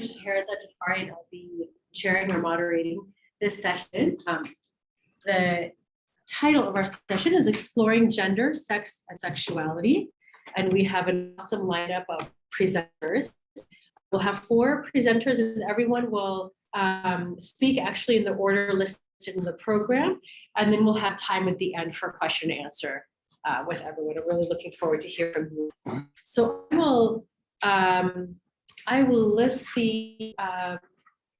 is Sheherazade Jafari, and I'll be chairing or moderating this session. The title of our session is Exploring Gender, Sex, and Sexuality, and we have an awesome lineup of presenters. We'll have 4 presenters, and everyone will speak actually in the order listed in the program, and then we'll have time at the end for question and answer with everyone. I'm really looking forward to hear from you. So I will list the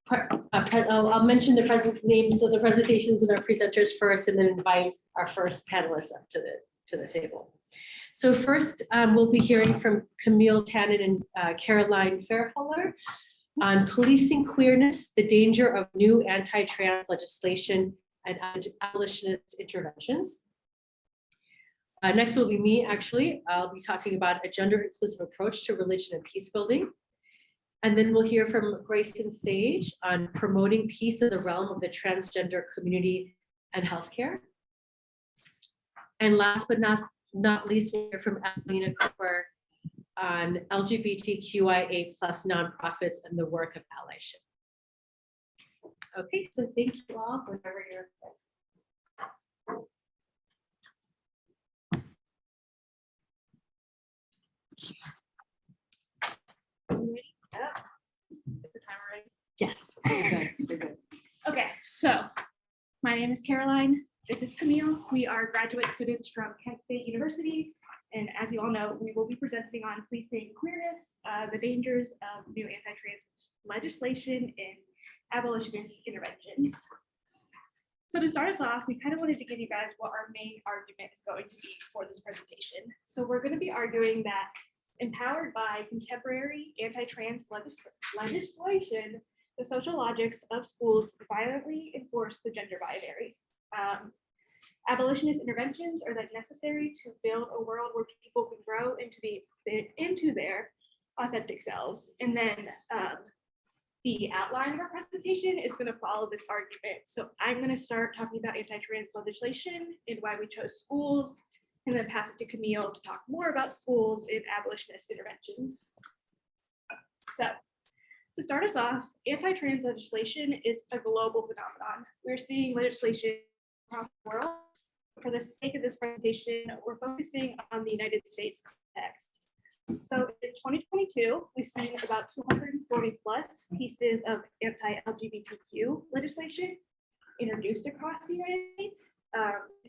I'll mention the names of the presentations and our presenters first, and then invite our first panelists up to the table. So first, we'll be hearing from Camille, Tinnin, and Caraline Feairheller on policing queerness, the danger of new anti-trans legislation, and abolitionist interventions. Next will be me, actually. I'll be talking about a gender-inclusive approach to religion and peace building. And then we'll hear from Bryson Safe on promoting peace in the realm of the transgender community and healthcare. And last but not least, we'll hear from Adelina on LGBTQIA+ nonprofits and the work of allyship. Okay, so thank you all whenever you're ready. Is the timer ready? Yes. You're good. Okay, so my name is Caraline. This is Camille. We are graduate students from Kent State University. And as you all know, we will be presenting on policing queerness, the dangers of new anti-trans legislation, and abolitionist interventions. So to start us off, we kind of wanted to give you guys what our main argument is going to be for this presentation. So we're going to be arguing that empowered by contemporary anti-trans legislation, the social logics of schools violently enforce the gender binary. Abolitionist interventions are then necessary to build a world where people can grow into their authentic selves. And then the outline of our presentation is going to follow this argument. So I'm going to start talking about anti-trans legislation and why we chose schools, and then pass it to Camille to talk more about schools and abolitionist interventions. So to start us off, anti-trans legislation is a global phenomenon. We're seeing legislation across the world. For the sake of this presentation, we're focusing on the United States context. So in 2022, we've seen about 240 plus pieces of anti-LGBTQ legislation introduced across the United States.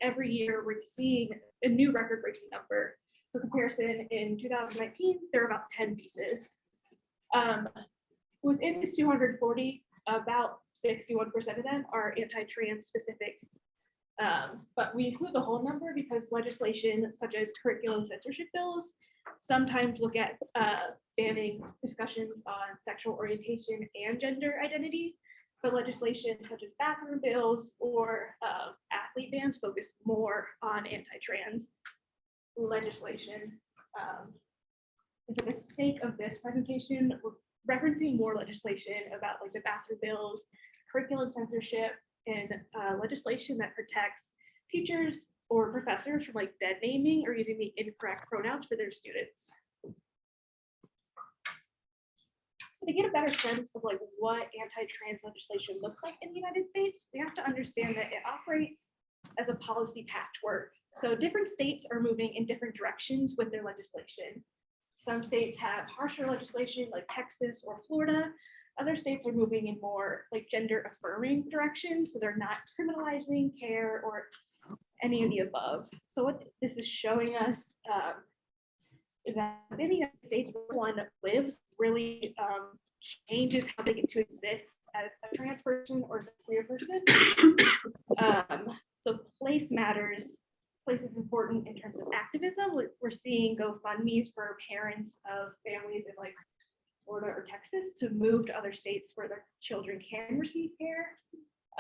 Every year, we're seeing a new record-breaking number. For comparison, in 2019, there are about 10 pieces. Within this 240, about 61% of them are anti-trans specific. But we include the whole number because legislation such as curriculum censorship bills sometimes look at banning discussions on sexual orientation and gender identity. But legislation such as bathroom bills or athlete bans focus more on anti-trans legislation. And for the sake of this presentation, we're referencing more legislation about like the bathroom bills, curriculum censorship, and legislation that protects teachers or professors from like dead naming or using the incorrect pronouns for their students. So to get a better sense of like what anti-trans legislation looks like in the United States, we have to understand that it operates as a policy patchwork. So different states are moving in different directions with their legislation. Some states have harsher legislation like Texas or Florida. Other states are moving in more like gender affirming directions. So they're not criminalizing care or any of the above. So what this is showing us is that in the United States, everyone lives really changes how they get to exist as a trans person or as a queer person. So place matters. Place is important in terms of activism. We're seeing GoFundMes for parents of families in like Florida or Texas to move to other states where their children can receive care.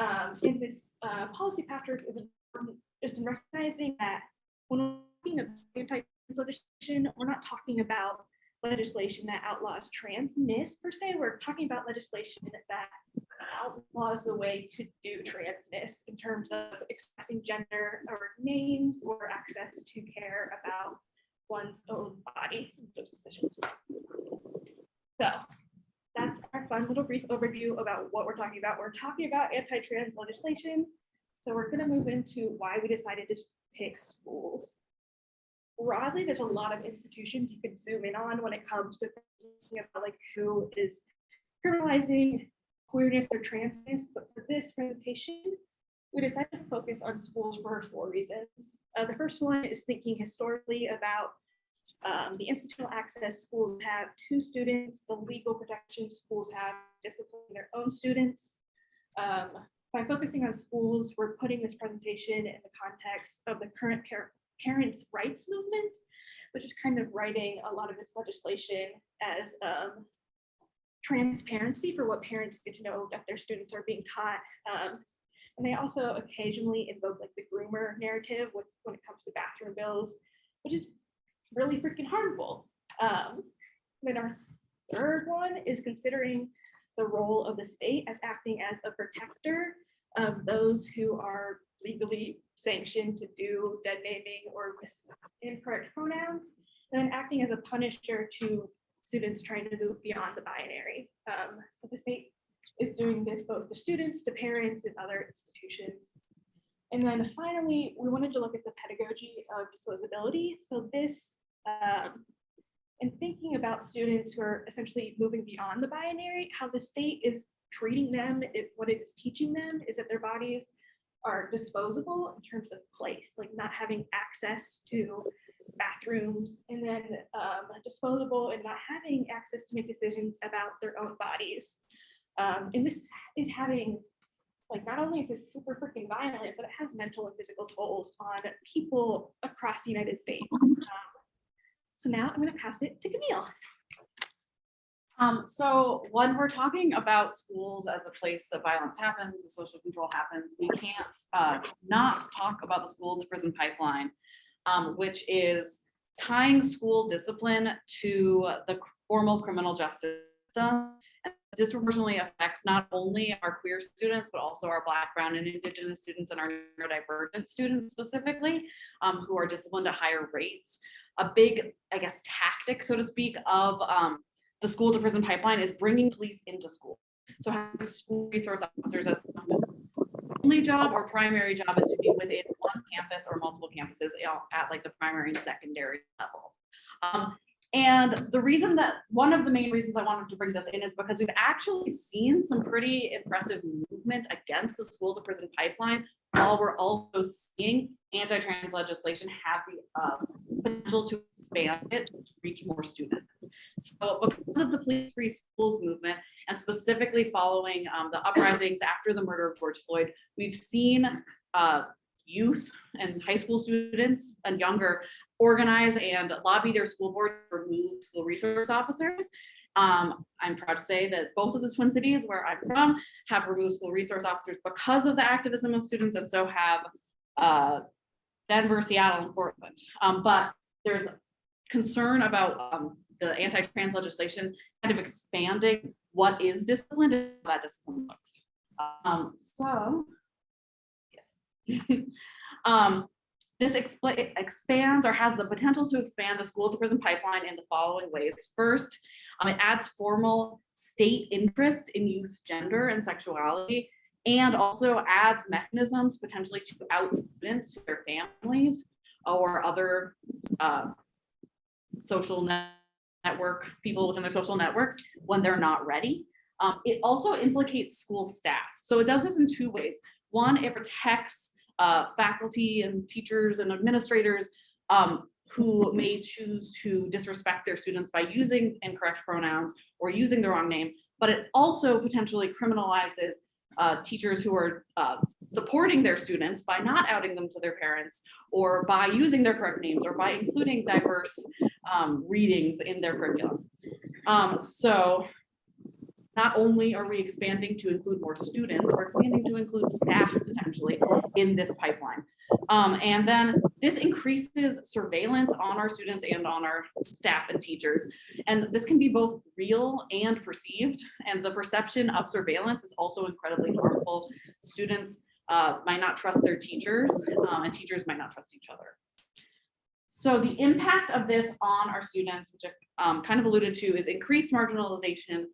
And this policy patchwork is important just in recognizing that when we're talking about anti-trans legislation, we're not talking about legislation that outlaws transness per se. We're talking about legislation that outlaws the way to do transness in terms of expressing gender or names or access to care about one's own body, those decisions. So that's our our fun little brief overview about what we're talking about. We're talking about anti-trans legislation. So we're going to move into why we decided to pick schools. Broadly, there's a lot of institutions you can zoom in on when it comes to thinking about like who is criminalizing queerness or transness. But for this presentation, we decided to focus on schools for 4 reasons. The first one is thinking historically about the institutional access schools have to students, the legal protection schools have disciplining their own students. By focusing on schools, we're putting this presentation in the context of the current parents' rights movement, which is kind of writing a lot of this legislation as transparency for what parents get to know that their students are being taught. And they also occasionally invoke like the groomer narrative when it comes to bathroom bills, which is really freaking harmful. Then our third one is considering the role of the state as acting as a protector of those who are legally sanctioned to do dead naming or incorrect pronouns, and then acting as a punisher to students trying to move beyond the binary. So the state is doing this both to students, to parents, and other institutions. And then finally, we wanted to look at the pedagogy of disposability. So this, in thinking about students who are essentially moving beyond the binary, how the state is treating them, what it is teaching them is that their bodies are disposable in terms of place, like not having access to bathrooms, and then disposable and not having access to make decisions about their own bodies. And this is having, like, not only is this super freaking violent, but it has mental and physical tolls on people across the United States. So now I'm going to pass it to Camille. So when we're talking about schools as a place that violence happens, the social control happens, we can't not talk about the school to prison pipeline, which is tying school discipline to the formal criminal justice system. And this disproportionately affects not only our queer students, but also our Black, Brown, and Indigenous students and our neurodivergent students specifically, who are disciplined at higher rates. A big, I guess, tactic, so to speak, of the school to prison pipeline is bringing police into school. So having school resource officers as whose only job or primary job is to be within one campus or multiple campuses at like the primary and secondary level. And the reason that, one of the main reasons I wanted to bring this in is because we've actually seen some pretty impressive movement against the school to prison pipeline, while we're also seeing anti-trans legislation have the potential to expand it to reach more students. So because of the police-free schools movement, and specifically following the uprisings after the murder of George Floyd, we've seen youth and high school students and younger organize and lobby their school board to remove school resource officers. I'm proud to say that both of the Twin Cities where I'm from have removed school resource officers because of the activism of students, and so have Denver, Seattle, and Portland. But there's concern about the anti-trans legislation kind of expanding what is disciplined and how that discipline looks. This expands or has the potential to expand the school to prison pipeline in the following ways. First, it adds formal state interest in youth gender and sexuality, and also adds mechanisms potentially to out students to their families or other social network people within their social networks when they're not ready. It also implicates school staff. So it does this in 2 ways. One, it protects faculty and teachers and administrators who may choose to disrespect their students by using incorrect pronouns or using the wrong name, but it also potentially criminalizes teachers who are supporting their students by not outing them to their parents, or by using their correct names, or by including diverse readings in their curriculum. So not only are we expanding to include more students, we're expanding to include staff potentially in this pipeline. And then this increases surveillance on our students and on our staff and teachers. And this can be both real and perceived. And the perception of surveillance is also incredibly harmful. Students might not trust their teachers, and teachers might not trust each other. So the impact of this on our students, which I've kind of alluded to, is increased marginalization,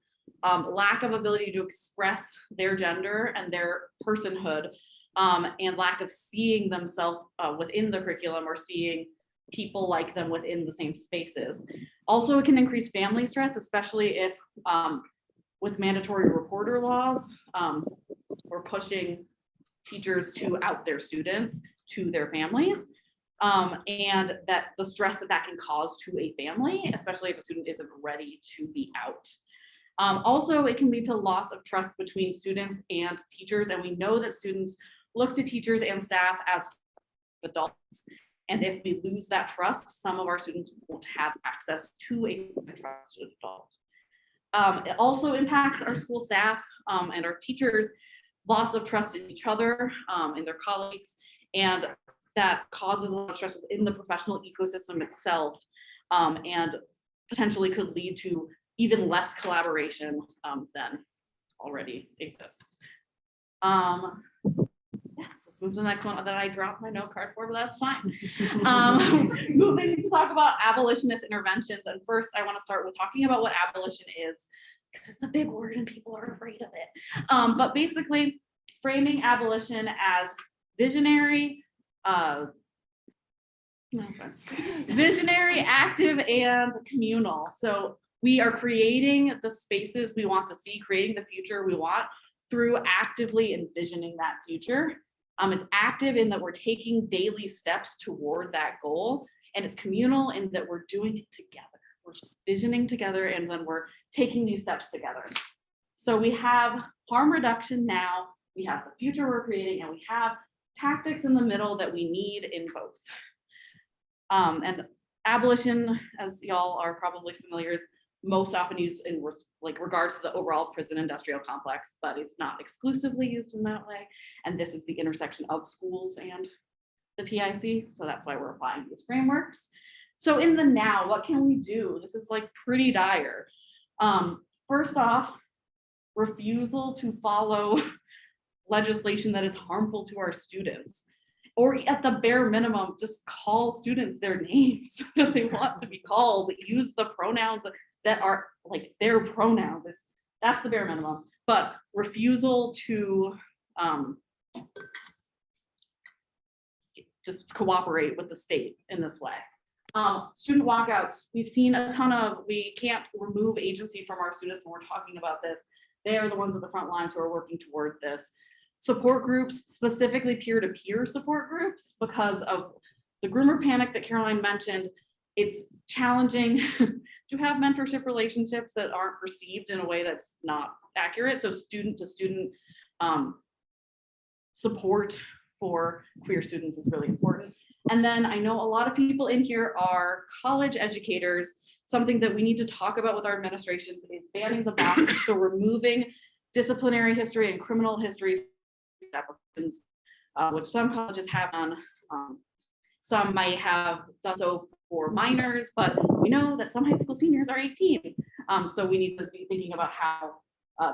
lack of ability to express their gender and their personhood, and lack of seeing themselves within the curriculum or seeing people like them within the same spaces. Also, it can increase family stress, especially if with mandatory reporter laws, we're pushing teachers to out their students to their families, and that the stress that can cause to a family, especially if a student isn't ready to be out. Also, it can lead to loss of trust between students and teachers, and we know that students look to teachers and staff as adults. And if we lose that trust, some of our students won't have access to a trusted adult. It also impacts our school staff and our teachers, loss of trust in each other, in their colleagues, and that causes a lot of stress within the professional ecosystem itself, and potentially could lead to even less collaboration than already exists. Yeah, let's move to the next one that I dropped my note card for, but that's fine. Moving to talk about abolitionist interventions. And first I want to start with talking about what abolition is, because it's a big word and people are afraid of it. But basically framing abolition as visionary, visionary, active, and communal. So we are creating the spaces we want to see, creating the future we want through actively envisioning that future. It's active in that we're taking daily steps toward that goal, and it's communal in that we're doing it together. We're visioning together, and then we're taking these steps together. So we have harm reduction now, we have the future we're creating, and we have tactics in the middle that we need in both. And abolition, as y'all are probably familiar, is most often used in regards to the overall prison industrial complex, but it's not exclusively used in that way. And this is the intersection of schools and the PIC, so that's why we're applying these frameworks. So in the now, what can we do? This is like pretty dire. First off, refusal to follow legislation that is harmful to our students, or at the bare minimum, just call students their names that they want to be called, use the pronouns that are like their pronouns. That's the bare minimum, but refusal to just cooperate with the state in this way. Student walkouts, we've seen a ton of, we can't remove agency from our students when we're talking about this. They are the ones at the front lines who are working toward this. Support groups, specifically peer-to-peer support groups, because of the groomer panic that Caraline mentioned. It's challenging to have mentorship relationships that aren't perceived in a way that's not accurate. So student to student support for queer students is really important. And then I know a lot of people in here are college educators. Something that we need to talk about with our administrations is banning the box. So removing disciplinary history and criminal history applications, which some colleges have done. Some might have done so for minors, but we know that some high school seniors are 18. So we need to be thinking about how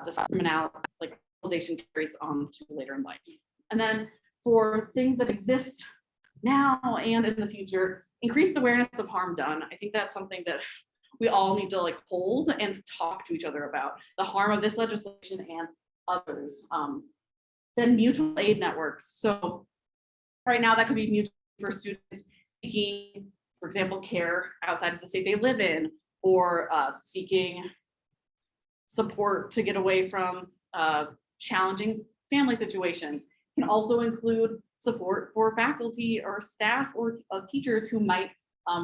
this criminalization carries on to later in life. And then for things that exist now and in the future, increased awareness of harm done. I think that's something that we all need to hold and talk to each other about, the harm of this legislation and others. Then mutual aid networks. So right now that could be mutual for students seeking, for example, care outside of the state they live in, or seeking support to get away from challenging family situations. It can also include support for faculty or staff or teachers who might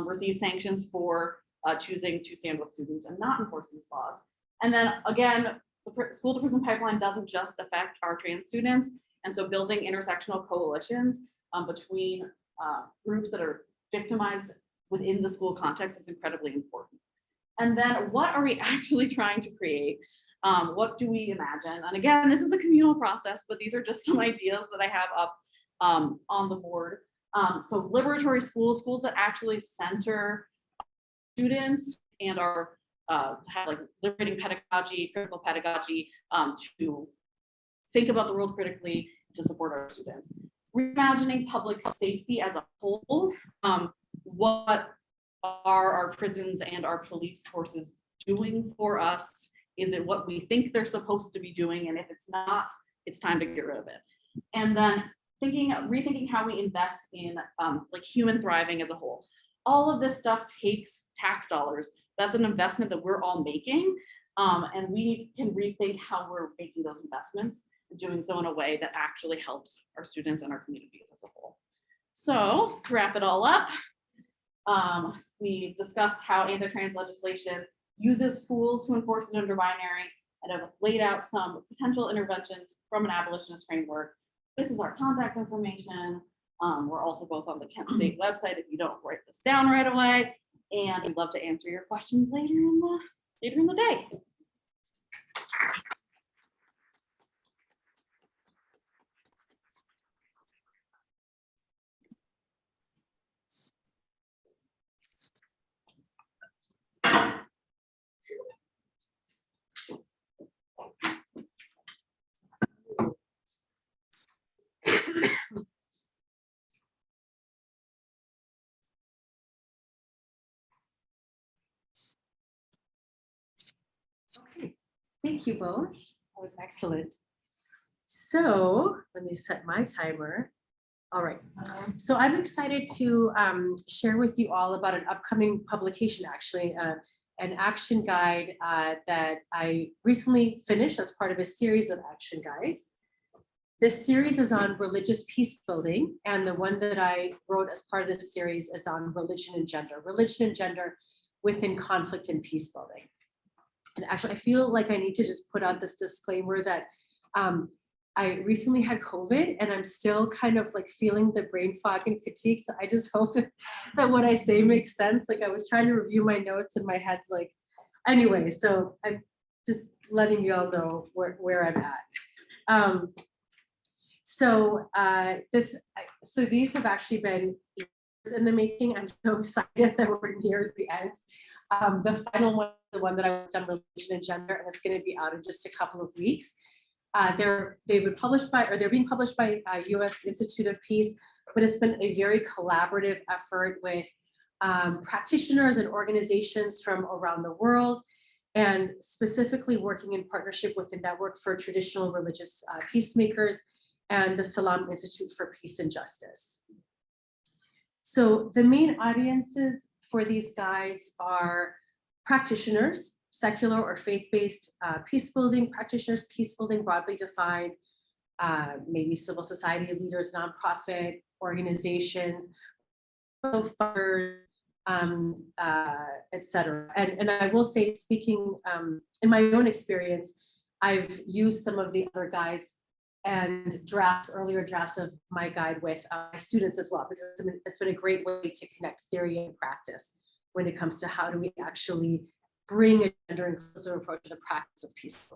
receive sanctions for choosing to stand with students and not enforce these laws. And then again, the school to prison pipeline doesn't just affect our trans students. And so building intersectional coalitions between groups that are victimized within the school context is incredibly important. And then what are we actually trying to create? What do we imagine? And again, this is a communal process, but these are just some ideas that I have up on the board. So liberatory schools, schools that actually center students and are have liberating pedagogy, critical pedagogy, to think about the world critically, to support our students. Reimagining public safety as a whole. What are our prisons and our police forces doing for us Is it what we think they're supposed to be doing? And if it's not, it's time to get rid of it. And then rethinking how we invest in like human thriving as a whole. All of this stuff takes tax dollars. That's an investment that we're all making. And we can rethink how we're making those investments, doing so in a way that actually helps our students and our communities as a whole. So to wrap it all up, we discussed how anti-trans legislation uses schools to enforce the gender binary and have laid out some potential interventions from an abolitionist framework. This is our contact information. We're also both on the Kent State website if you don't write this down right away. And we'd love to answer your questions later in the day. Okay, thank you both. That was excellent. So let me set my timer. All right, so I'm excited to share with you all about an upcoming publication, actually, an action guide that I recently finished as part of a series of action guides. This series is on religious peace building, and the one that I wrote as part of this series is on religion and gender within conflict and peace building. And actually, I feel like I need to just put out this disclaimer that I recently had COVID and I'm still kind of like feeling the brain fog and fatigue. So I just hope that what I say makes sense. Like I was trying to review my notes and my head's like, anyway, so I'm just letting you all know where I'm at. So these have actually been years in the making. I'm so excited that we're near the end. The final one, the one that I was on religion and gender, and it's going to be out in just a couple of weeks. They're being published by U.S. Institute of Peace, but it's been a very collaborative effort with practitioners and organizations from around the world, and specifically working in partnership with the Network for Traditional Religious Peacemakers and the Salam Institute for Peace and Justice. So the main audiences for these guides are practitioners, secular or faith-based peacebuilding practitioners, peacebuilding broadly defined, maybe civil society leaders, nonprofit organizations, funders, et cetera. And I will say, speaking in my own experience, I've used some of the other guides and earlier drafts of my guide with my students as well, because it's been a great way to connect theory and practice when it comes to how do we actually bring a gender inclusive approach to the practice of peace.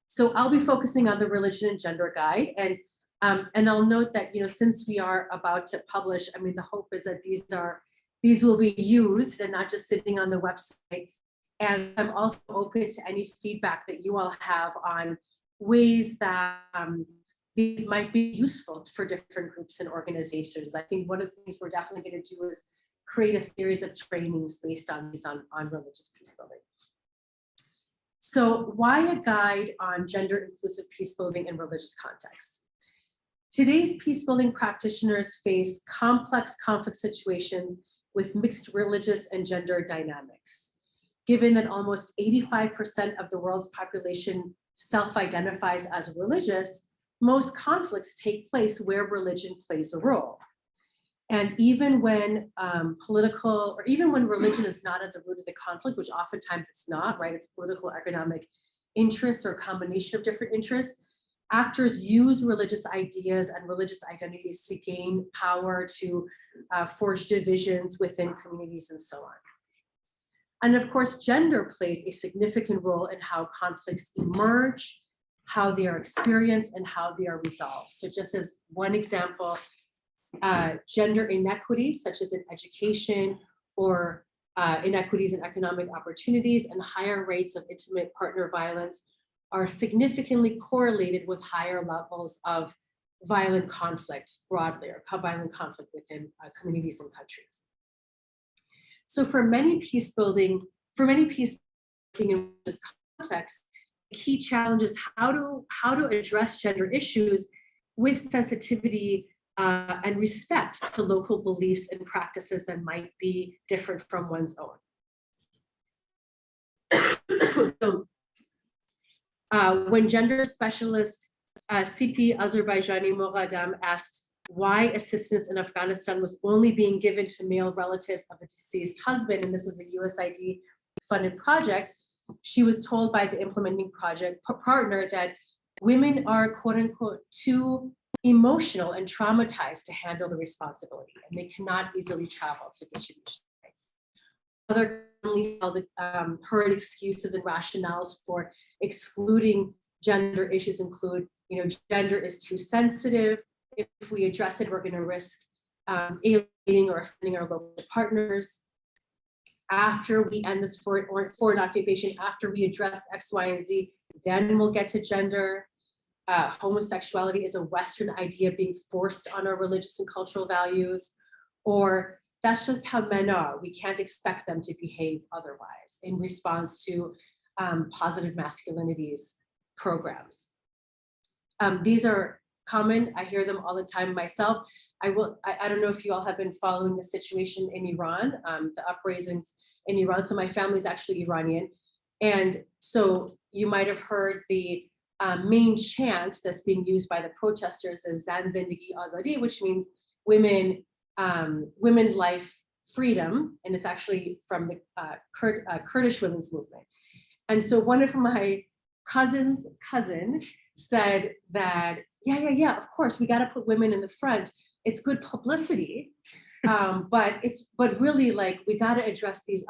So I'll be focusing on the religion and gender guide, and I'll note that, you know, since we are about to publish, I mean, the hope is that these will be used and not just sitting on the website. And I'm also open to any feedback that you all have on ways that these might be useful for different groups and organizations. I think one of the things we're definitely going to do is create a series of trainings based on these on religious peace building. So why a guide on gender inclusive peace building in religious contexts? Today's peace building practitioners face complex conflict situations with mixed religious and gender dynamics. Given that almost 85% of the world's population self-identifies as religious, most conflicts take place where religion plays a role. And even when religion is not at the root of the conflict, which oftentimes it's not, right? It's political, economic interests or a combination of different interests. Actors use religious ideas and religious identities to gain power, to forge divisions within communities and so on. And of course, gender plays a significant role in how conflicts emerge, how they are experienced, and how they are resolved. So just as one example, gender inequities, such as in education or inequities in economic opportunities and higher rates of intimate partner violence, are significantly correlated with higher levels of violent conflict broadly, or violent conflict within communities and countries. So for many peace in this context, the key challenge is how to address gender issues with sensitivity and respect to local beliefs and practices that might be different from one's own. So, when gender specialist CP Azerbaijani Moghadam asked why assistance in Afghanistan was only being given to male relatives of a deceased husband, and this was a USAID funded project, she was told by the implementing project partner that women are quote unquote too emotional and traumatized to handle the responsibility, and they cannot easily travel to distribution sites. Other heard excuses and rationales for excluding gender issues include, gender is too sensitive. If we address it, we're going to risk alienating or offending our local partners. After we end this foreign occupation, after we address X, Y, and Z, then we'll get to gender. Homosexuality is a Western idea being forced on our religious and cultural values, or that's just how men are. We can't expect them to behave otherwise in response to positive masculinities programs. These are common. I hear them all the time myself. I don't know if you all have been following the situation in Iran, the uprisings in Iran. So my family is actually Iranian. And so you might have heard the main chant that's being used by the protesters is Zan Zindagi Azadi, which means women, life, freedom. And it's actually from the Kurdish women's movement. And so one of my cousin said that, yeah, of course, we got to put women in the front. It's good publicity, but really, like, we got to address these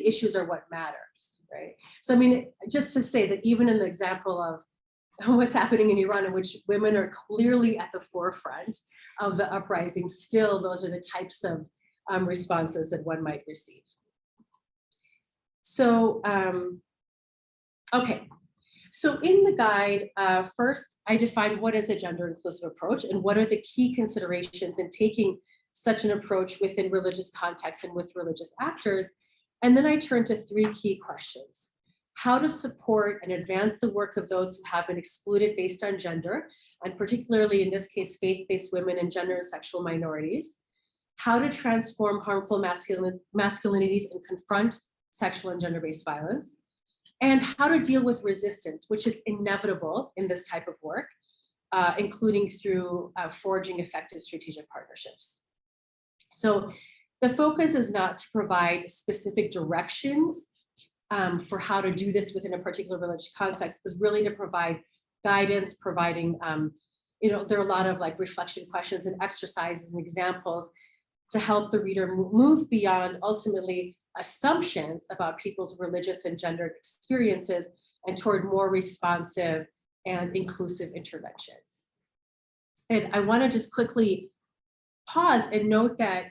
issues are what matters, right? So I mean, just to say that even in the example of what's happening in Iran, in which women are clearly at the forefront of the uprising, still those are the types of responses that one might receive. So, okay. So in the guide, first, I defined what is a gender inclusive approach and what are the key considerations in taking such an approach within religious contexts and with religious actors. And then I turned to three key questions: how to support and advance the work of those who have been excluded based on gender, and particularly in this case, faith-based women and gender and sexual minorities; how to transform harmful masculinities and confront sexual and gender-based violence; and how to deal with resistance, which is inevitable in this type of work, including through forging effective strategic partnerships. So the focus is not to provide specific directions for how to do this within a particular religious context, but really to provide guidance, providing, there are a lot of like reflection questions and exercises and examples to help the reader move beyond ultimately assumptions about people's religious and gendered experiences and toward more responsive and inclusive interventions. And I want to just quickly pause and note that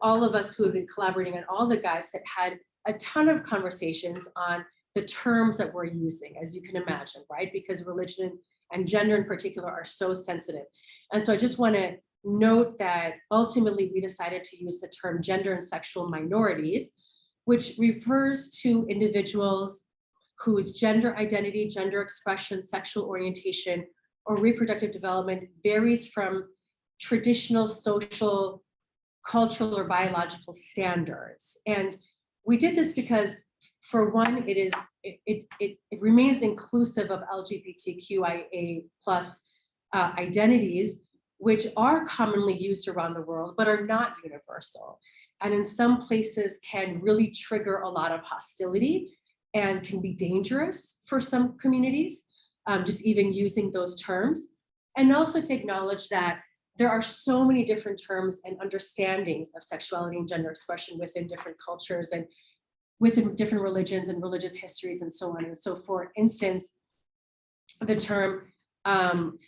all of us who have been collaborating on all the guides had a ton of conversations on the terms that we're using, as you can imagine, right? Because religion and gender in particular are so sensitive. And so I just want to note that ultimately we decided to use the term gender and sexual minorities, which refers to individuals whose gender identity, gender expression, sexual orientation, or reproductive development varies from traditional social, cultural, or biological standards. And we did this because, for one, it remains inclusive of LGBTQIA plus identities, which are commonly used around the world, but are not universal. And in some places can really trigger a lot of hostility and can be dangerous for some communities, just even using those terms. And also to acknowledge that there are so many different terms and understandings of sexuality and gender expression within different cultures and within different religions and religious histories and so on. And so, for instance, the term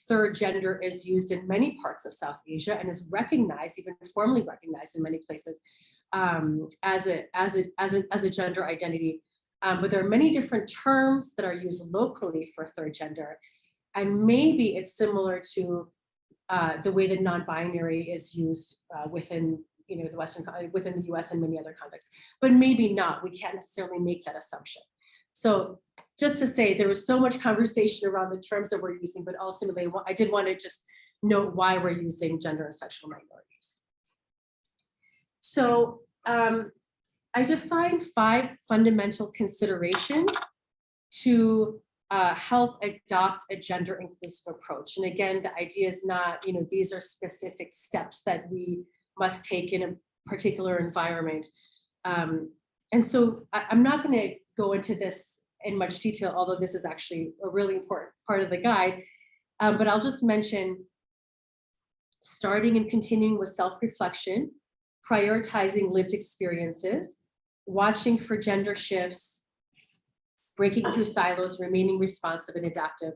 third gender is used in many parts of South Asia and is recognized, even formally recognized in many places, as a gender identity. But there are many different terms that are used locally for third gender, and maybe it's similar to the way that non-binary is used within the Western, within the US and many other contexts, but maybe not. We can't necessarily make that assumption. So just to say, there was so much conversation around the terms that we're using, but ultimately I did want to just note why we're using gender and sexual minorities. So I defined 5 fundamental considerations to help adopt a gender inclusive approach. And again, the idea is not, these are specific steps that we must take in a particular environment. And so I'm not going to go into this in much detail, although this is actually a really important part of the guide. But I'll just mention starting and continuing with self-reflection, prioritizing lived experiences, watching for gender shifts, breaking through silos, remaining responsive and adaptive.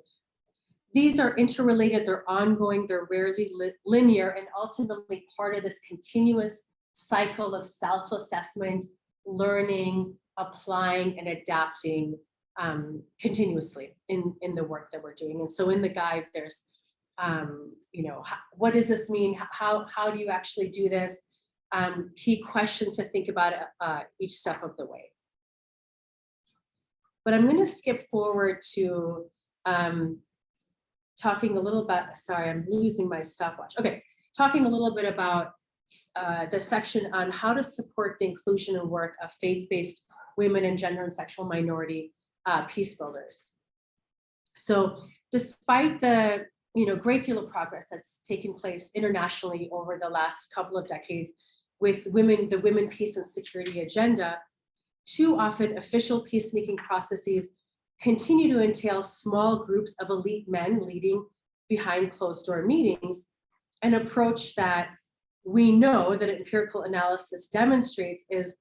These are interrelated, they're ongoing, they're rarely linear, and ultimately part of this continuous cycle of self-assessment, learning, applying, and adapting continuously in the work that we're doing. And so in the guide, there's, what does this mean? How do you actually do this? Key questions to think about each step of the way. But I'm going to skip forward to talking a little bit, sorry, I'm losing my stopwatch. Okay, talking a little bit about the section on how to support the inclusion and work of faith-based women and gender and sexual minority peace builders. So despite the great deal of progress that's taken place internationally over the last couple of decades with the Women, Peace and Security agenda, too often official peacemaking processes continue to entail small groups of elite men leading behind closed door meetings, an approach that we know that empirical analysis demonstrates is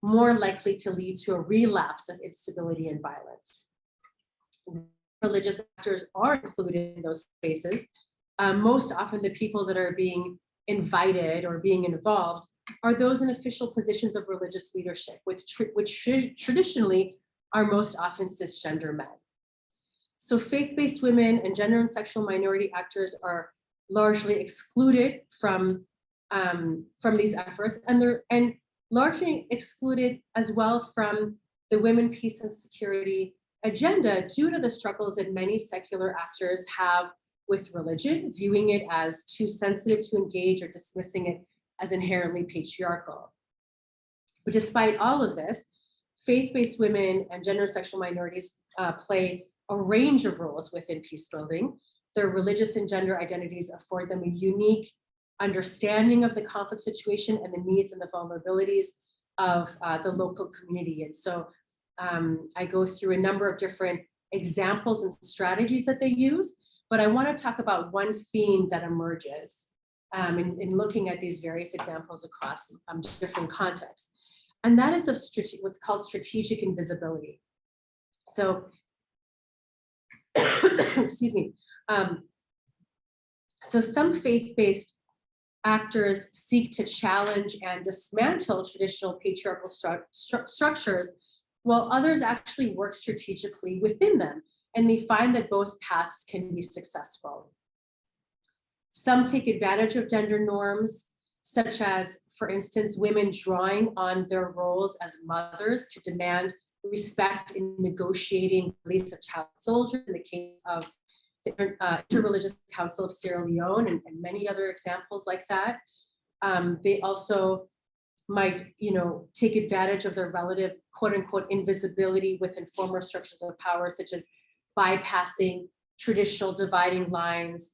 more likely to lead to a relapse of instability and violence. Religious actors are included in those spaces. Most often the people that are being invited or being involved are those in official positions of religious leadership, which traditionally are most often cisgender men. So faith-based women and gender and sexual minority actors are largely excluded from these efforts, and largely excluded as well from the Women, Peace and Security agenda due to the struggles that many secular actors have with religion, viewing it as too sensitive to engage or dismissing it as inherently patriarchal. But despite all of this, faith-based women and gender and sexual minorities play a range of roles within peace building. Their religious and gender identities afford them a unique understanding of the conflict situation and the needs and the vulnerabilities of the local community. And so I go through a number of different examples and strategies that they use, but I want to talk about one theme that emerges in looking at these various examples across different contexts. And that is of what's called strategic invisibility. So, excuse me. So some faith-based actors seek to challenge and dismantle traditional patriarchal structures, while others actually work strategically within them, and they find that both paths can be successful. Some take advantage of gender norms, such as, for instance, women drawing on their roles as mothers to demand respect in negotiating release of child soldiers in the case of the Interreligious Council of Sierra Leone and many other examples like that. They also might, take advantage of their relative quote unquote invisibility within former structures of power, such as bypassing traditional dividing lines,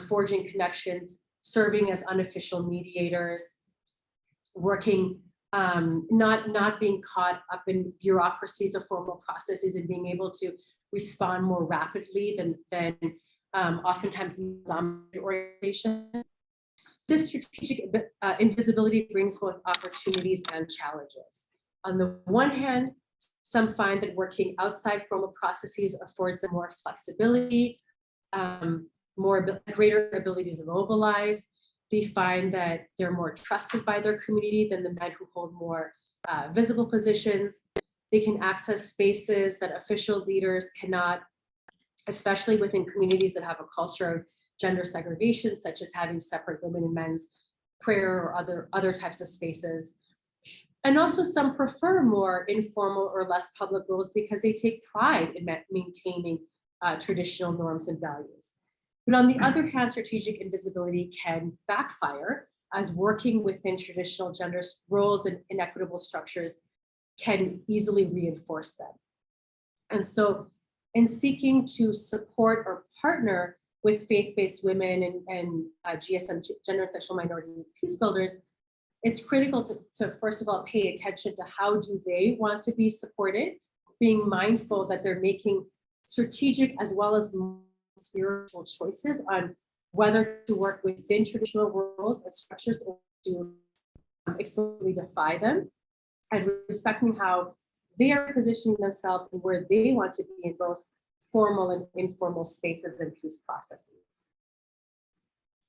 forging connections, serving as unofficial mediators, working, not being caught up in bureaucracies of formal processes and being able to respond more rapidly than oftentimes dominant organizations. This strategic invisibility brings both opportunities and challenges. On the one hand, some find that working outside formal processes affords them more flexibility, greater ability to mobilize. They find that they're more trusted by their community than the men who hold more visible positions. They can access spaces that official leaders cannot, especially within communities that have a culture of gender segregation, such as having separate women and men's prayer or other types of spaces. And also some prefer more informal or less public roles because they take pride in maintaining traditional norms and values. But on the other hand, strategic invisibility can backfire, as working within traditional gender roles and inequitable structures can easily reinforce them. And so in seeking to support or partner with faith-based women and GSM, gender and sexual minority peace builders, it's critical to first of all pay attention to how do they want to be supported, being mindful that they're making strategic as well as spiritual choices on whether to work within traditional roles and structures or to explicitly defy them, and respecting how they are positioning themselves and where they want to be in both formal and informal spaces and peace processes.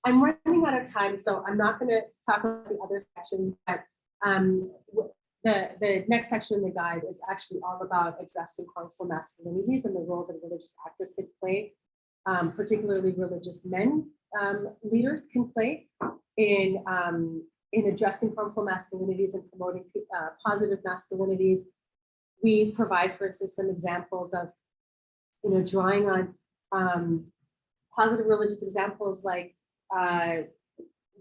I'm running out of time, so I'm not going to talk about the other sections, but the next section in the guide is actually all about addressing harmful masculinities and the role that religious actors can play, particularly religious men leaders can play in addressing harmful masculinities and promoting positive masculinities. We provide, for instance, some examples of, drawing on positive religious examples like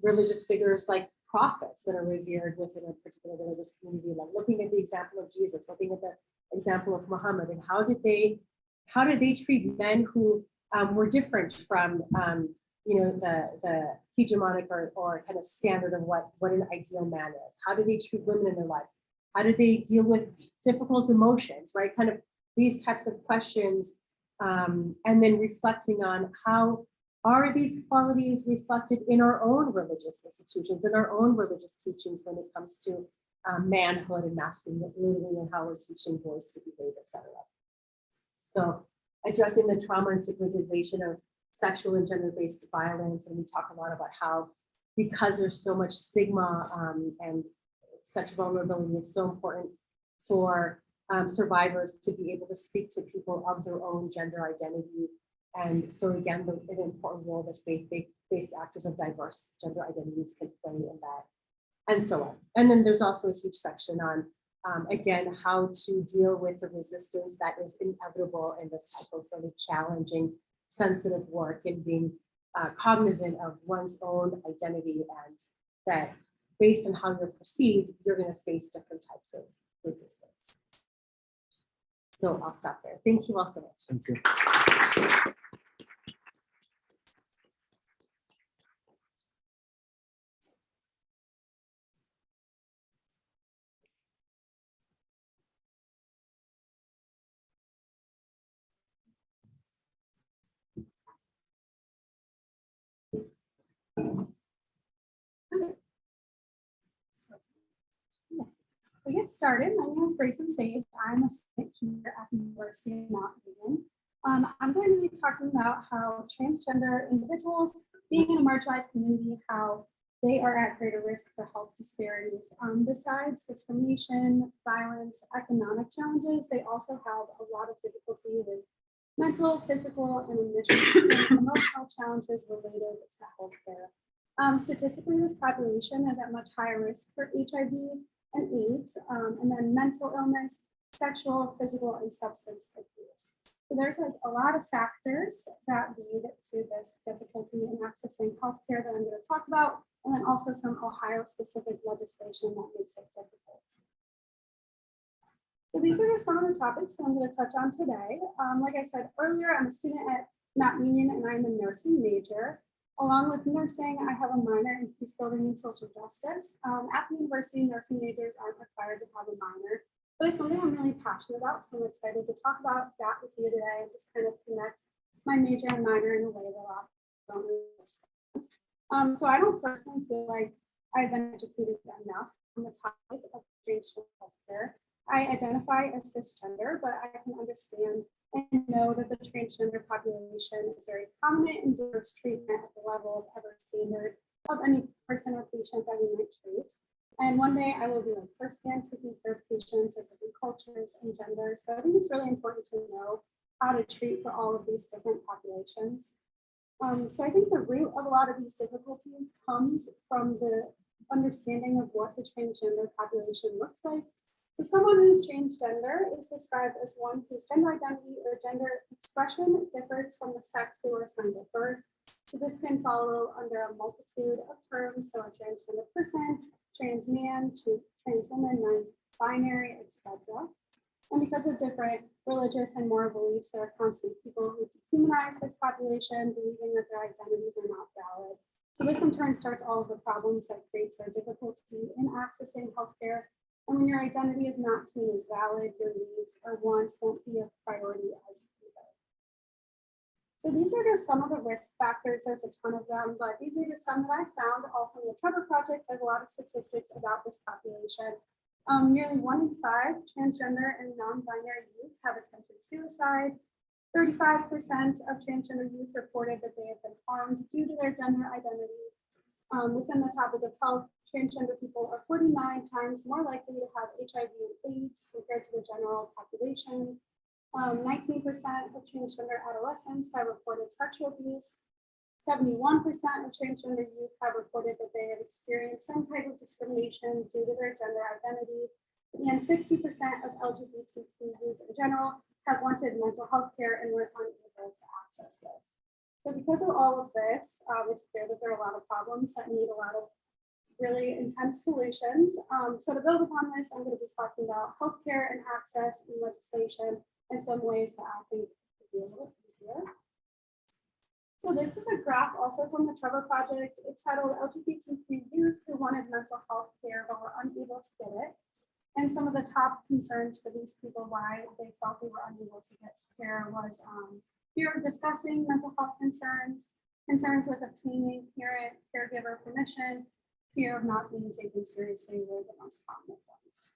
religious figures like prophets that are revered within a particular religious community, like looking at the example of Jesus, looking at the example of Muhammad, and how did they treat men who were different from the hegemonic or kind of standard of what an ideal man is. How do they treat women in their life? How do they deal with difficult emotions, right? Kind of these types of questions, and then reflecting on how are these qualities reflected in our own religious institutions, in our own religious teachings when it comes to manhood and masculinity and how we're teaching boys to behave, etc. So addressing the trauma and stigmatization of sexual and gender-based violence, and we talk a lot about how, because there's so much stigma and such vulnerability, it's so important for survivors to be able to speak to people of their own gender identity. And so again, an important role that faith-based actors of diverse gender identities can play in that, and so on. And then there's also a huge section on, again, how to deal with the resistance that is inevitable in this type of really challenging, sensitive work, and being cognizant of one's own identity, and that based on how you're perceived, you're going to face different types of resistance. So I'll stop there. Thank you all so much. Thank you. So to get started, my name is Bryson Safe. I'm a student here at the University of Mount Union. I'm going to be talking about how transgender individuals being in a marginalized community, how they are at greater risk for health disparities. Besides discrimination, violence, economic challenges, they also have a lot of difficulty with mental, physical, and emotional challenges related to healthcare. Statistically, this population is at much higher risk for HIV and AIDS, and then mental illness, sexual, physical, and substance abuse. So there's a lot of factors that lead to this difficulty in accessing healthcare that I'm going to talk about, and then also some Ohio-specific legislation that makes it difficult. So these are just some of the topics that I'm going to touch on today. Like I said earlier, I'm a student at Mount Union, and I'm a nursing major. Along with nursing, I have a minor in peacebuilding and social justice. At the university, nursing majors aren't required to have a minor, but it's something I'm really passionate about, so I'm excited to talk about that with you today and just kind of connect my major and minor in a way that I don't understand. So I don't personally feel like I've been educated enough on the topic of transgender healthcare. I identify as cisgender, but I can understand and know that the transgender population is very prominent in diverse treatment at the level of every standard of any person or patient that we might treat. And one day I will be firsthand taking care of patients of different cultures and genders. So I think it's really important to know how to treat for all of these different populations. So I think the root of a lot of these difficulties comes from the understanding of what the transgender population looks like. So someone who's transgender is described as one whose gender identity or gender expression differs from the sex they were assigned at birth. So this can follow under a multitude of terms, so a transgender person, trans man, trans woman, non-binary, etc. And because of different religious and moral beliefs, there are constantly people who dehumanize this population, believing that their identities are not valid. So this in turn starts all of the problems that creates their difficulty in accessing healthcare. And when your identity is not seen as valid, your needs or wants won't be a priority as either. So these are just some of the risk factors. There's a ton of them, but these are just some that I found all from the Trevor Project. There's a lot of statistics about this population. Nearly 1 in 5 transgender and non-binary youth have attempted suicide. 35% of transgender youth reported that they have been harmed due to their gender identity. Within the topic of health, transgender people are 49 times more likely to have HIV and AIDS compared to the general population. 19% of transgender adolescents have reported sexual abuse. 71% of transgender youth have reported that they have experienced some type of discrimination due to their gender identity. And 60% of LGBTQ youth in general have wanted mental health care and were unable to access this. So because of all of this, it's clear that there are a lot of problems that need a lot of really intense solutions. So to build upon this, I'm going to be talking about healthcare and access and legislation and some ways that I think could be a little easier. So this is a graph also from the Trevor Project. It's titled LGBTQ youth who wanted mental health care but were unable to get it. And some of the top concerns for these people why they felt they were unable to get care was fear of discussing mental health concerns, concerns with obtaining parent caregiver permission, fear of not being taken seriously were the most common ones.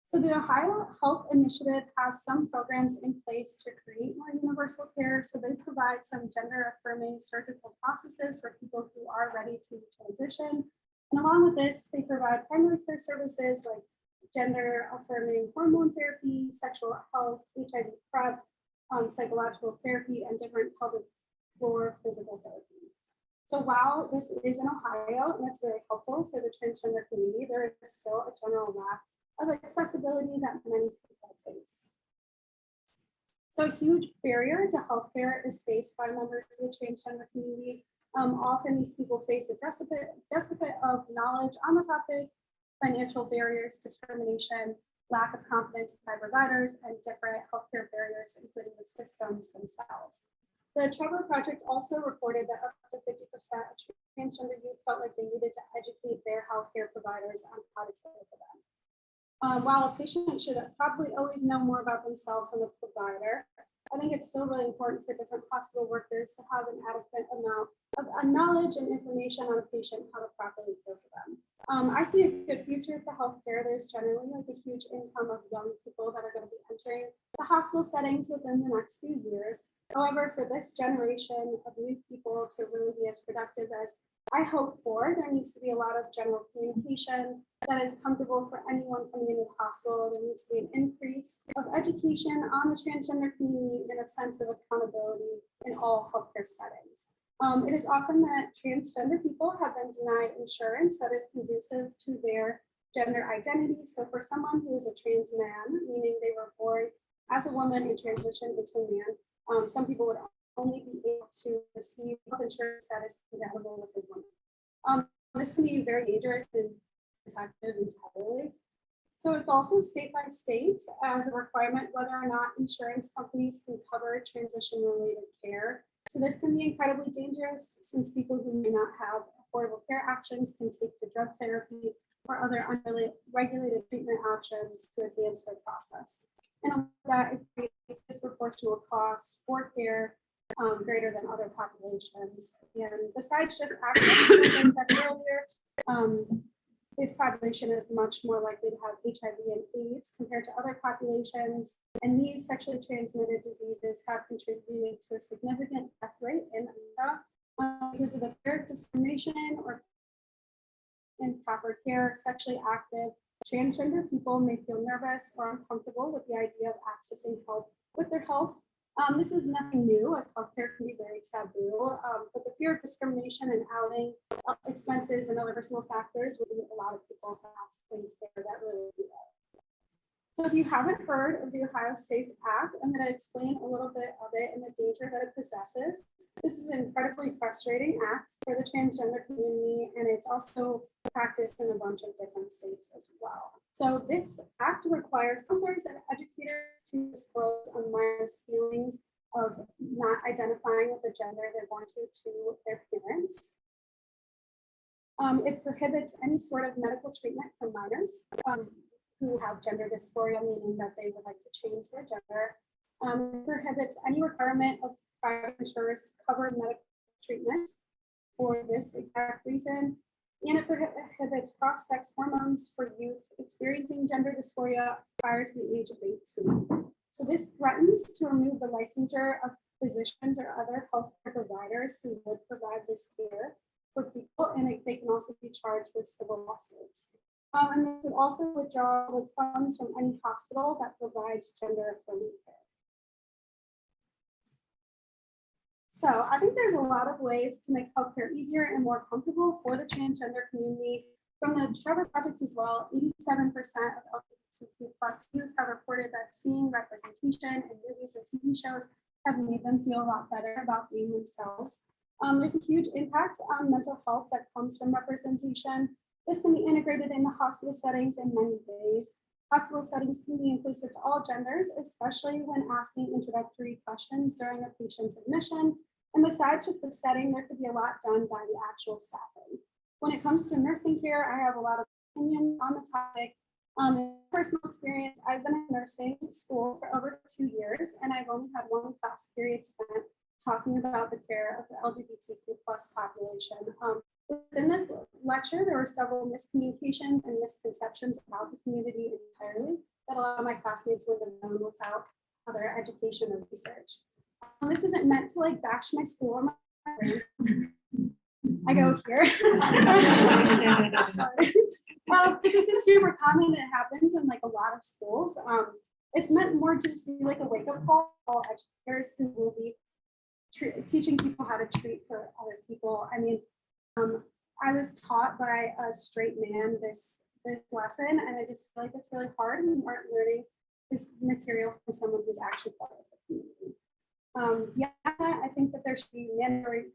So the Ohio Health Initiative has some programs in place to create more universal care. So they provide some gender affirming surgical processes for people who are ready to transition. And along with this, they provide primary care services like gender affirming hormone therapy, sexual health, HIV PrEP, psychological therapy, and different pelvic floor physical therapy. So while this is in Ohio and it's very helpful for the transgender community, there is still a general lack of accessibility that many people face. So a huge barrier to healthcare is faced by members of the transgender community. Often these people face a deficit of knowledge on the topic, financial barriers, discrimination, lack of confidence by providers, and different healthcare barriers, including the systems themselves. The Trevor Project also reported that up to 50% of transgender youth felt like they needed to educate their healthcare providers on how to care for them. While a patient should probably always know more about themselves than a provider, I think it's still really important for different hospital workers to have an adequate amount of knowledge and information on a patient, how to properly care for them. I see a good future for healthcare. There's generally like a huge income of young people that are going to be entering the hospital settings within the next few years. However, for this generation of new people to really be as productive as I hope for, there needs to be a lot of general communication that is comfortable for anyone coming into the hospital. There needs to be an increase of education on the transgender community and a sense of accountability in all healthcare settings. It is often that transgender people have been denied insurance that is conducive to their gender identity. So for someone who is a trans man, meaning they were born as a woman and transitioned into a man, some people would only be able to receive health insurance that is compatible with a woman. This can be very dangerous and effective entirely. So it's also state by state as a requirement whether or not insurance companies can cover transition-related care. So this can be incredibly dangerous since people who may not have affordable care options can take to drug therapy or other unregulated treatment options to advance their process. And that it creates disproportional costs for care greater than other populations. And besides just access, like I said earlier, this population is much more likely to have HIV and AIDS compared to other populations. And these sexually transmitted diseases have contributed to a significant death rate in America because of the fear of discrimination or improper care. Sexually active transgender people may feel nervous or uncomfortable with the idea of accessing help with their health. This is nothing new, as healthcare can be very taboo, but the fear of discrimination and outing expenses and other personal factors would lead a lot of people to accessing care that really do that. So if you haven't heard of the Ohio Safe Act, I'm going to explain a little bit of it and the danger that it possesses. This is an incredibly frustrating act for the transgender community, and it's also practiced in a bunch of different states as well. So this act requires counselors and educators to disclose on minors' feelings of not identifying with the gender they're born to their parents. It prohibits any sort of medical treatment for minors who have gender dysphoria, meaning that they would like to change their gender. It prohibits any requirement of private insurers to cover medical treatment for this exact reason. And it prohibits cross-sex hormones for youth experiencing gender dysphoria prior to the age of 18. So this threatens to remove the licensure of physicians or other healthcare providers who would provide this care for people, and they can also be charged with civil lawsuits. And this would also withdraw the funds from any hospital that provides gender-affirming care. So I think there's a lot of ways to make healthcare easier and more comfortable for the transgender community. From the Trevor Project as well, 87% of LGBTQ+ youth have reported that seeing representation in movies and TV shows have made them feel a lot better about being themselves. There's a huge impact on mental health that comes from representation. This can be integrated in the hospital settings in many ways. Hospital settings can be inclusive to all genders, especially when asking introductory questions during a patient's admission. And besides just the setting, there could be a lot done by the actual staffing. When it comes to nursing care, I have a lot of opinion on the topic. In personal experience, I've been in nursing school for over 2 years, and I've only had one class period spent talking about the care of the LGBTQ+ population. Within this lecture, there were several miscommunications and misconceptions about the community entirely that a lot of my classmates would have known without other education and research. This isn't meant to like bash my school or my friends. I go here. But this is super common and it happens in like a lot of schools. It's meant more to just be like a wake-up call for all educators who will be teaching people how to treat for other people. I mean, I was taught by a straight man this lesson, and I just feel like it's really hard when you aren't learning this material from someone who's actually part of the community. Yeah, I think that there should be mandatory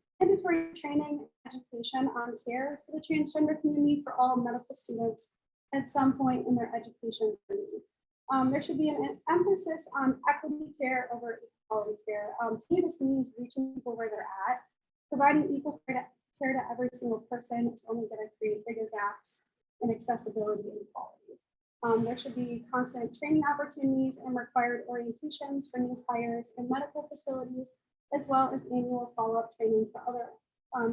training, education on care for the transgender community for all medical students at some point in their education journey. There should be an emphasis on equity care over equality care. To me, this means reaching people where they're at, providing equal care to every single person. It's only going to create bigger gaps in accessibility and equality. There should be constant training opportunities and required orientations for new hires in medical facilities, as well as annual follow-up training for other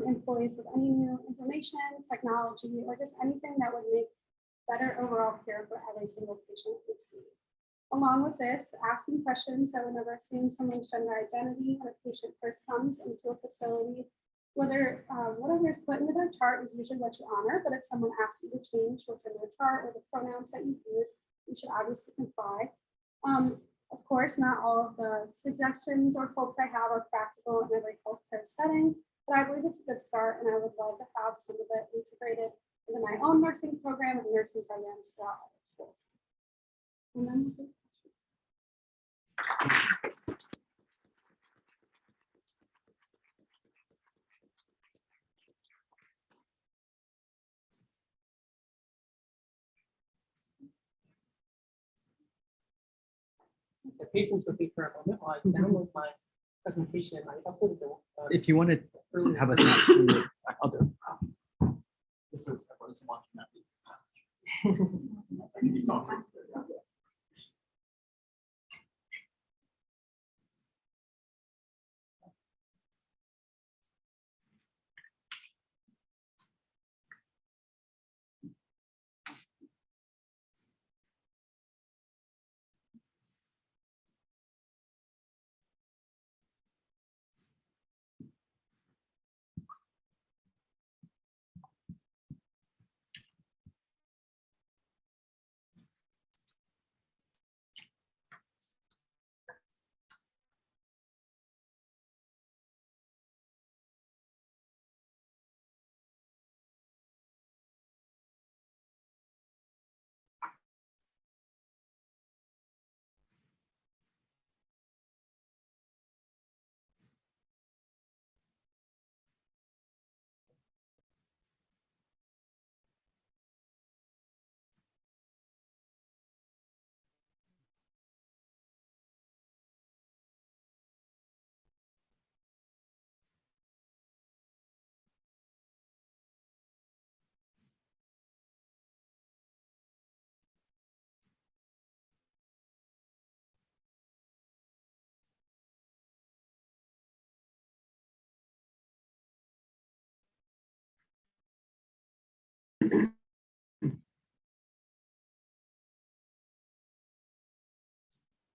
employees with any new information, technology, or just anything that would make better overall care for every single patient we see. Along with this, asking questions that would never assume someone's gender identity when a patient first comes into a facility. Whether whatever is put into their chart is usually what you honor, but if someone asks you to change what's in their chart or the pronouns that you use, you should obviously comply. Of course, not all of the suggestions or hopes I have are practical in every healthcare setting, but I believe it's a good start, and I would love to have some of it integrated into my own nursing program and nursing programs throughout other schools. And then So patients with me for a moment while I download my presentation. I uploaded the. If you want to have a snap to it, I'll do it.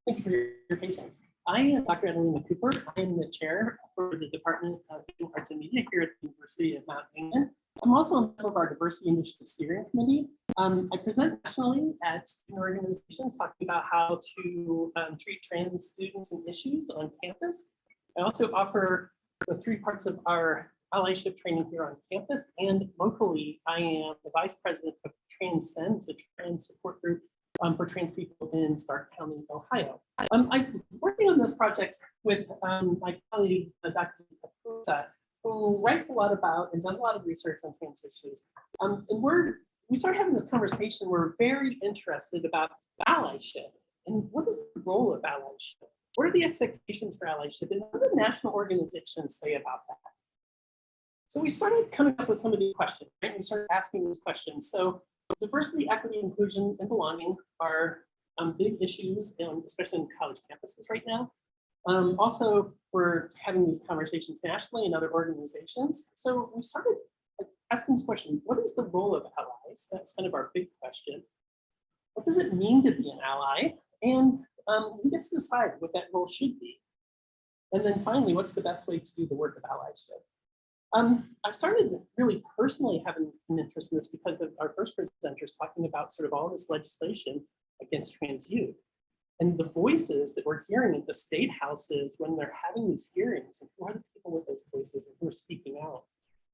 Thank you for your patience. I am Dr. Adelina Cooper. I am the chair for the Department of Visual Arts and Media here at the University of Mount Union. I'm also a member of our Diversity Initiative Steering Committee. I present nationally at student organizations talking about how to treat trans students and issues on campus. I also offer the 3 parts of our allyship training here on campus, and locally, I am the vice president of Transcend, it's a trans support group for trans people in Stark County, Ohio. I'm working on this project with my colleague, Dr. Capuzza, who writes a lot about and does a lot of research on trans issues. And we started having this conversation. We're very interested about allyship and what is the role of allyship? What are the expectations for allyship, and what do the national organizations say about that? So we started coming up with some of these questions, right? We started asking these questions. So diversity, equity, inclusion, and belonging are big issues, especially in college campuses right now. Also, we're having these conversations nationally in other organizations. So we started asking this question, what is the role of allies? That's kind of our big question. What does it mean to be an ally? And who gets to decide what that role should be? And then finally, what's the best way to do the work of allyship? I've started really personally having an interest in this because of our first presenters talking about sort of all this legislation against trans youth and the voices that we're hearing at the state houses when they're having these hearings, and who are the people with those voices and who are speaking out.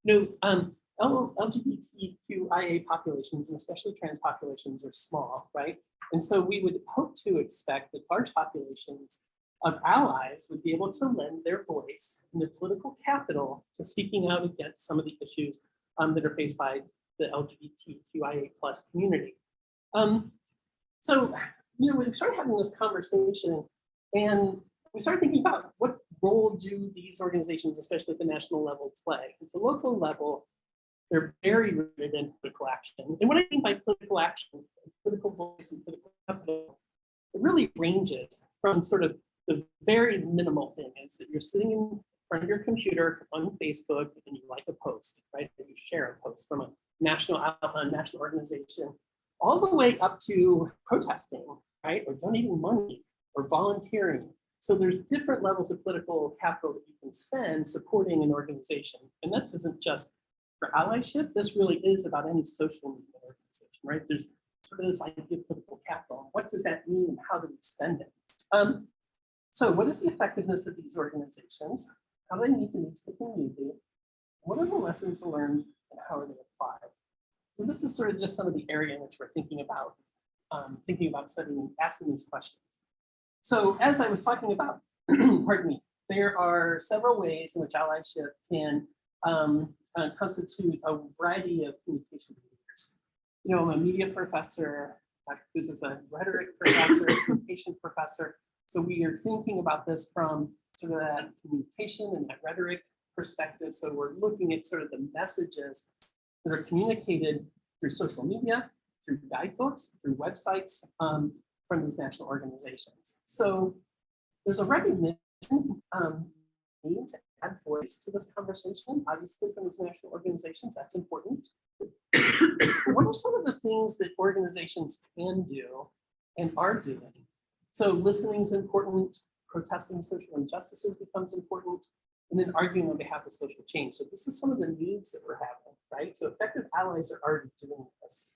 You know, LBGTQIA populations, and especially trans populations, are small, right? And so we would hope to expect that large populations of allies would be able to lend their voice and their political capital to speaking out against some of the issues that are faced by the LGBTQIA+ community. So, you know, we started having this conversation, and we started thinking about what role do these organizations, especially at the national level, play. At the local level, they're very rooted in political action. And what I mean by political action, political voice and political capital, it really ranges from sort of the very minimal thing is that you're sitting in front of your computer on Facebook and you like a post, right? And you share a post from a national organization, all the way up to protesting, right? Or donating money or volunteering. So there's different levels of political capital that you can spend supporting an organization. And this isn't just for allyship, this really is about any social media organization, right? There's sort of this idea of political capital. What does that mean and how do we spend it? So what is the effectiveness of these organizations? How do they meet the needs of the community? What are the lessons learned and how are they applied? So this is sort of just some of the area in which we're thinking about studying and asking these questions. So as I was talking about, pardon me, there are several ways in which allyship can constitute a variety of communication behaviors. You know, I'm a media professor, Dr. Capuzza is a rhetoric professor, communication professor. So we are thinking about this from sort of that communication and that rhetoric perspective. So we're looking at sort of the messages that are communicated through social media, through guidebooks, through websites from these national organizations. So there's a recognition need to add voice to this conversation, obviously from these national organizations, that's important. What are some of the things that organizations can do and are doing? So listening is important, protesting social injustices becomes important, and then arguing on behalf of social change. So this is some of the needs that we're having, right? So effective allies are already doing this.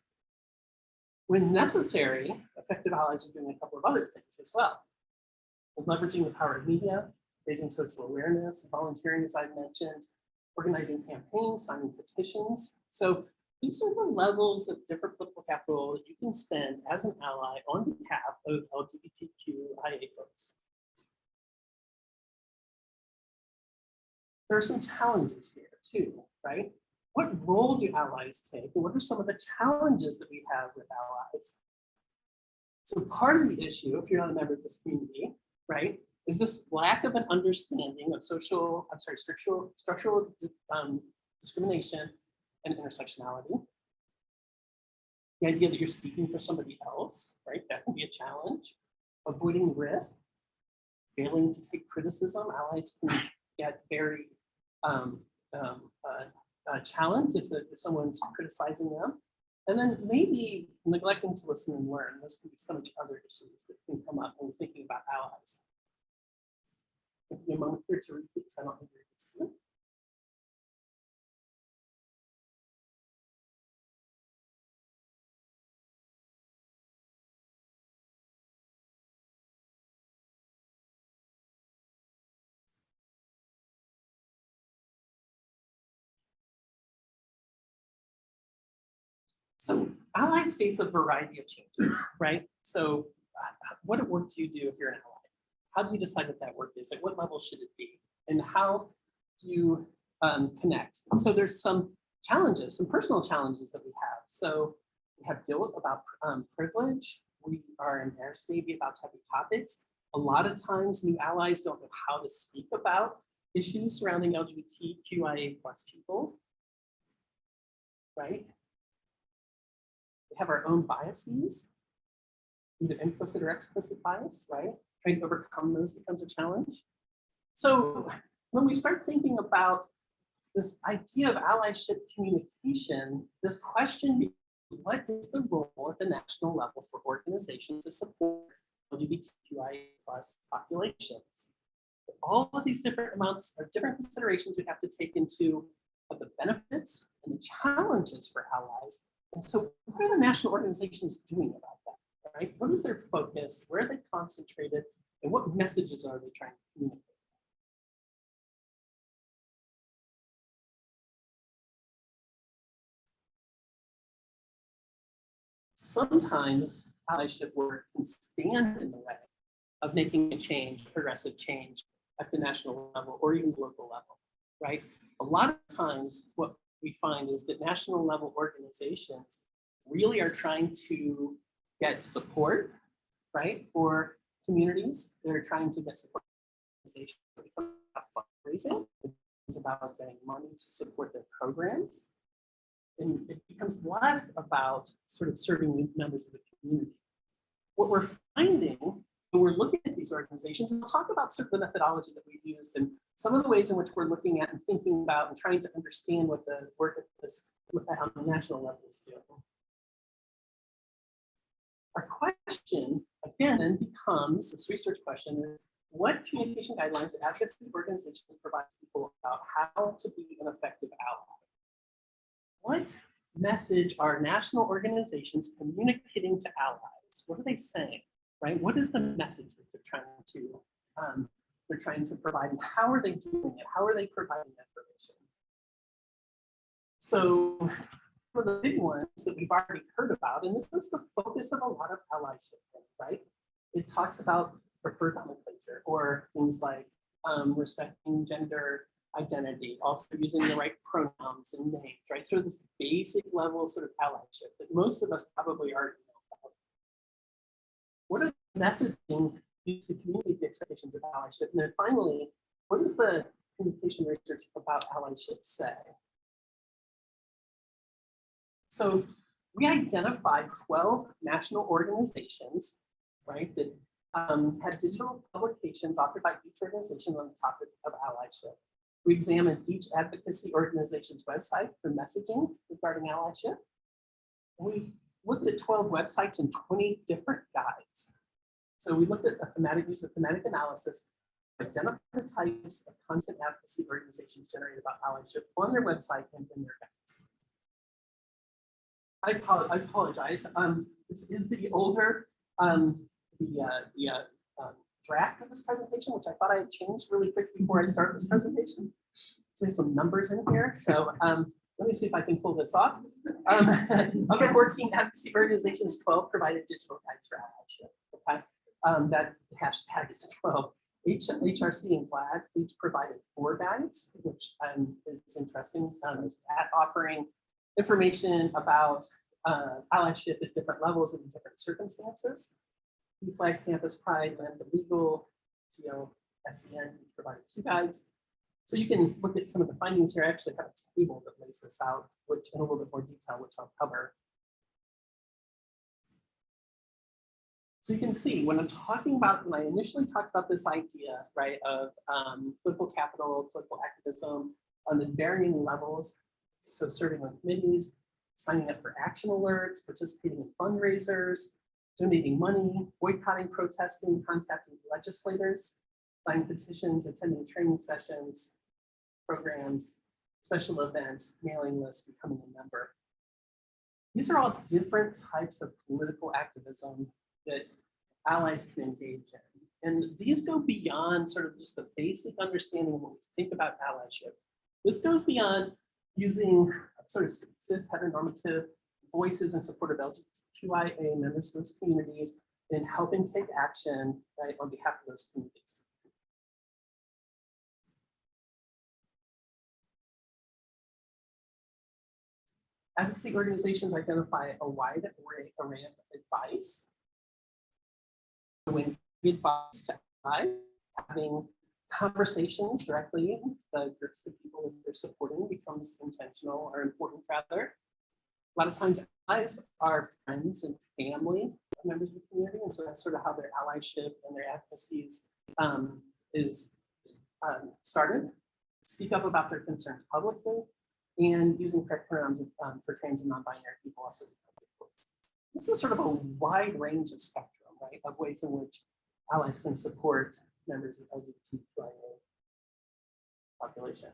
When necessary, effective allies are doing a couple of other things as well. Leveraging the power of media, raising social awareness, volunteering, as I mentioned, organizing campaigns, signing petitions. So these are the levels of different political capital that you can spend as an ally on behalf of LGBTQIA folks. There are some challenges here too, right? What role do allies take, and what are some of the challenges that we have with allies? So part of the issue, if you're not a member of this community, right, is this lack of an understanding of structural discrimination and intersectionality. The idea that you're speaking for somebody else, right, that can be a challenge. Avoiding risk, failing to take criticism. Allies can get very challenged if someone's criticizing them. And then maybe neglecting to listen and learn. Those could be some of the other issues that can come up when we're thinking about allies. Give me a moment here to read this. I don't think you're used to it. So allies face a variety of changes, right? So what work do you do if you're an ally? How do you decide what that work is? At what level should it be? And how do you connect? So there's some challenges, some personal challenges that we have. So we have guilt about privilege. We are embarrassed maybe about heavy topics. A lot of times new allies don't know how to speak about issues surrounding LGBTQIA+ people, right? We have our own biases, either implicit or explicit bias, right? Trying to overcome those becomes a challenge. So when we start thinking about this idea of allyship communication, this question becomes, what is the role at the national level for organizations to support LGBTQIA+ populations? All of these different amounts of different considerations we have to take into the benefits and the challenges for allies. And so what are the national organizations doing about that, right? What is their focus? Where are they concentrated? And what messages are they trying to communicate? Sometimes allyship work can stand in the way of making a change, progressive change at the national level or even the local level, right? A lot of times what we find is that national level organizations really are trying to get support, right, for communities. They're trying to get support for organizations. Fundraising. It's about getting money to support their programs. And it becomes less about sort of serving members of the community. What we're finding when we're looking at these organizations, and we'll talk about sort of the methodology that we've used and some of the ways in which we're looking at and thinking about and trying to understand what the work at this on the national level is doing. Our question, again, then becomes, this research question is, what communication guidelines do advocacy organizations provide people about how to be an effective ally? What message are national organizations communicating to allies? What are they saying, right? What is the message that they're trying to provide, and how are they doing it? How are they providing information? So for the big ones that we've already heard about, and this is the focus of a lot of allyship, right? It talks about preferred nomenclature or things like respecting gender identity, also using the right pronouns and names, right? Sort of this basic level sort of allyship that most of us probably already know about. What are the messaging used to communicate the expectations of allyship? And then finally, what does the communication research about allyship say? So we identified 12 national organizations, right, that had digital publications authored by each organization on the topic of allyship. We examined each advocacy organization's website for messaging regarding allyship. We looked at 12 websites and 20 different guides. So we looked at a thematic use of thematic analysis, identify the types of content advocacy organizations generated about allyship on their website and in their guides. I apologize. This is the older draft of this presentation, which I thought I had changed really quick before I start this presentation. So there's some numbers in here. So let me see if I can pull this off. Of the 14 advocacy organizations, 12 provided digital guides for allyship. Okay, that hashtag is 12. HRC and GLAAD each provided 4 guides, which is interesting. Offering information about allyship at different levels and in different circumstances. Flag, Campus Pride, Land the Legal, GO, SEN each provided 2 guides. So you can look at some of the findings here. I actually have a table that lays this out, which in a little bit more detail, which I'll cover. So you can see when I initially talked about this idea, right, of political capital, political activism on the varying levels, so serving on committees, signing up for action alerts, participating in fundraisers, donating money, boycotting, protesting, contacting legislators, signing petitions, attending training sessions, programs, special events, mailing lists, becoming a member. These are all different types of political activism that allies can engage in. And these go beyond sort of just the basic understanding of what we think about allyship. This goes beyond using sort of cis heteronormative voices in support of LGBTQIA members of those communities and helping take action, right, on behalf of those communities. Advocacy organizations identify a wide array of advice. When advice to allies, having conversations directly with the groups of people that they're supporting becomes intentional or important rather. A lot of times allies are friends and family members of the community, and so that's sort of how their allyship and their advocacies is started. Speak up about their concerns publicly, and using correct pronouns for trans and non-binary people also becomes important. This is sort of a wide range of spectrum, right, of ways in which allies can support members of the LGBTQIA population.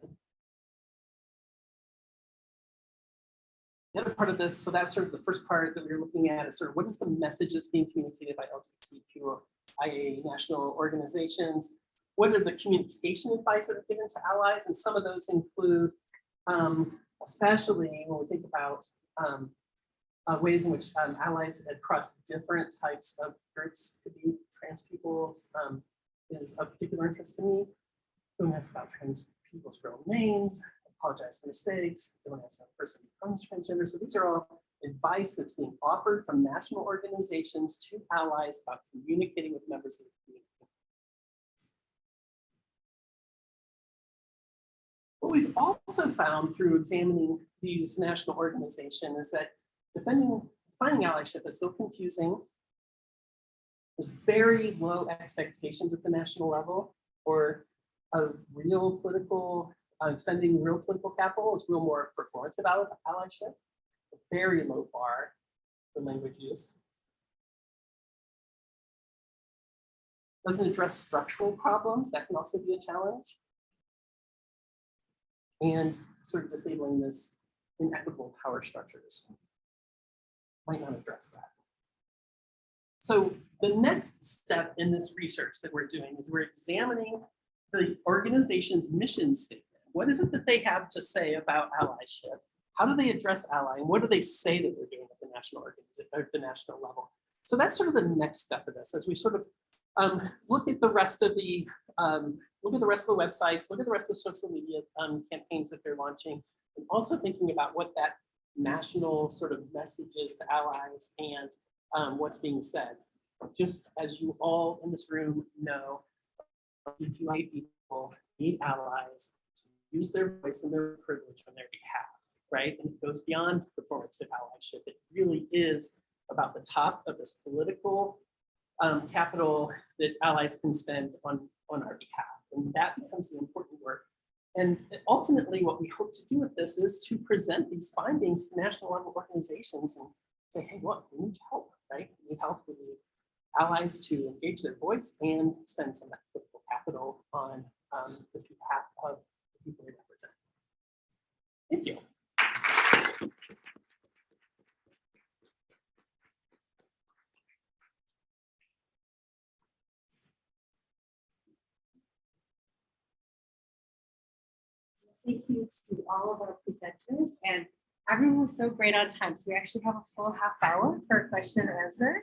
The other part of this, so that's sort of the first part that we were looking at, is sort of what is the message that's being communicated by LGBTQIA national organizations? What are the communication advice that are given to allies? And some of those include, especially when we think about ways in which allies across different types of groups, could be trans peoples, is of particular interest to me. Don't ask about trans people's real names, apologize for mistakes, don't ask when a person becomes transgender. So these are all advice that's being offered from national organizations to allies about communicating with members of the community. What we've also found through examining these national organizations is that defining allyship is so confusing. There's very low expectations at the national level or of real political, spending real political capital. It's real more performative allyship, a very low bar for language use. Doesn't address structural problems, that can also be a challenge. And sort of disabling this inequitable power structures might not address that. So the next step in this research that we're doing is we're examining the organization's mission statement. What is it that they have to say about allyship? How do they address ally? And what do they say that they're doing at the national organization, or at the national level? So that's sort of the next step of this, as we sort of look at the rest of the websites, look at the rest of the social media campaigns that they're launching, and also thinking about what that national sort of message is to allies and what's being said. Just as you all in this room know, LGBTQIA people need allies to use their voice and their privilege on their behalf, right? And it goes beyond performative allyship. It really is about the top of this political capital that allies can spend on our behalf. And that becomes the important work. And ultimately, what we hope to do with this is to present these findings to national level organizations and say, hey, look, we need help, right? We need help. We need allies to engage their voice and spend some of that political capital on the behalf of the people they represent. Thank you. Thank you to all of our presenters, and everyone was so great on time. So we actually have a full half hour for question and answers.